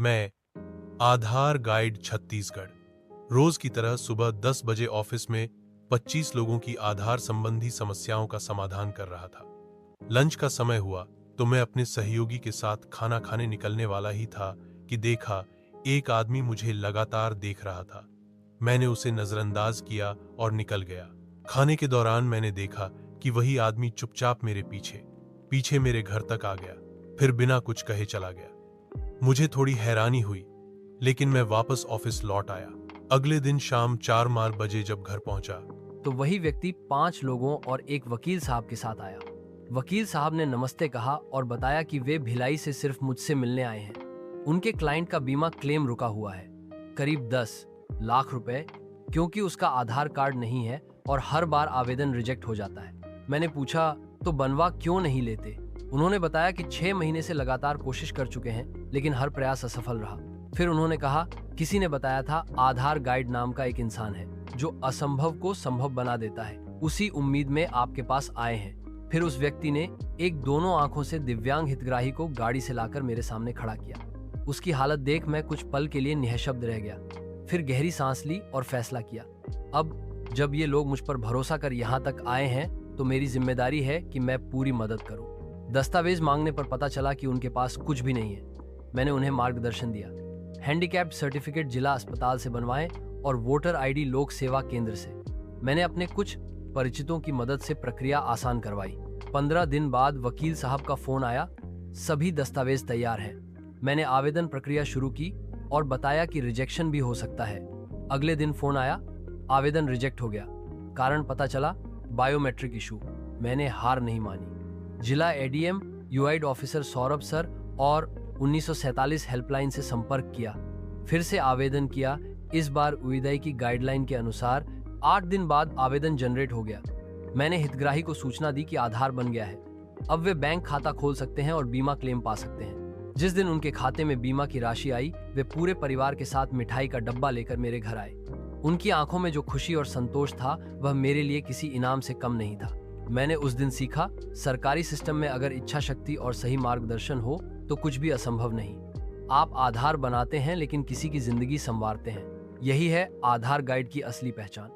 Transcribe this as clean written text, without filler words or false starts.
मैं आधार गाइड छत्तीसगढ़। रोज की तरह सुबह 10 बजे ऑफिस में 25 लोगों की आधार संबंधी समस्याओं का समाधान कर रहा था। लंच का समय हुआ तो मैं अपने सहयोगी के साथ खाना खाने निकलने वाला ही था कि देखा एक आदमी मुझे लगातार देख रहा था। मैंने उसे नजरअंदाज किया और निकल गया। खाने के दौरान मैंने देखा कि वही आदमी चुपचाप मेरे पीछे पीछे मेरे घर तक आ गया, फिर बिना कुछ कहे चला गया। मुझे थोड़ी हैरानी हुई, लेकिन मैं वापस ऑफिस लौट आया। अगले दिन शाम 4 बजे जब घर पहुंचा तो वही व्यक्ति 5 लोगों और एक वकील साहब के साथ आया। वकील साहब ने नमस्ते कहा और बताया कि वे भिलाई से सिर्फ मुझसे मिलने आए हैं। उनके क्लाइंट का बीमा क्लेम रुका हुआ है, करीब 10 लाख रुपए, क्योंकि उसका आधार कार्ड नहीं है और हर बार आवेदन रिजेक्ट हो जाता है। मैंने पूछा तो बनवा क्यों नहीं लेते। उन्होंने बताया कि 6 महीने से लगातार कोशिश कर चुके हैं, लेकिन हर प्रयास असफल रहा। फिर उन्होंने कहा किसी ने बताया था आधार गाइड नाम का एक इंसान है जो असंभव को संभव बना देता है, उसी उम्मीद में आपके पास आए हैं। फिर उस व्यक्ति ने एक दोनों आंखों से दिव्यांग हितग्राही को गाड़ी से लाकर मेरे सामने खड़ा किया। उसकी हालत देख मैं कुछ पल के लिए निःशब्द रह गया, फिर गहरी सांस ली और फैसला किया, अब जब ये लोग मुझ पर भरोसा कर यहाँ तक आए हैं तो मेरी जिम्मेदारी है कि मैं पूरी मदद करूं। दस्तावेज मांगने पर पता चला कि उनके पास कुछ भी नहीं है। मैंने उन्हें मार्गदर्शन दिया, हैंडीकैप्ड सर्टिफिकेट जिला अस्पताल से बनवाएं और वोटर आईडी लोक सेवा केंद्र से। मैंने अपने कुछ परिचितों की मदद से प्रक्रिया आसान करवाई। 15 दिन बाद वकील साहब का फोन आया, सभी दस्तावेज तैयार हैं। मैंने आवेदन प्रक्रिया शुरू की और बताया कि रिजेक्शन भी हो सकता है। अगले दिन फोन आया, आवेदन रिजेक्ट हो गया, कारण पता चला बायोमेट्रिक इशू। मैंने हार नहीं मानी। जिला एडीएम, यूआईड ऑफिसर सौरभ सर और 1947 हेल्पलाइन से संपर्क किया, फिर से आवेदन किया। इस बार उइदाई की गाइडलाइन के अनुसार 8 दिन बाद आवेदन जनरेट हो गया। मैंने हितग्राही को सूचना दी कि आधार बन गया है, अब वे बैंक खाता खोल सकते हैं और बीमा क्लेम पा सकते हैं। जिस दिन उनके खाते में बीमा की राशि आई, वे पूरे परिवार के साथ मिठाई का डब्बा लेकर मेरे घर आए। उनकी आंखों में जो खुशी और संतोष था वह मेरे लिए किसी इनाम से कम नहीं था। मैंने उस दिन सीखा, सरकारी सिस्टम में अगर इच्छा शक्ति और सही मार्गदर्शन हो तो कुछ भी असंभव नहीं। आप आधार बनाते हैं लेकिन किसी की जिंदगी संवारते हैं। यही है आधार गाइड की असली पहचान।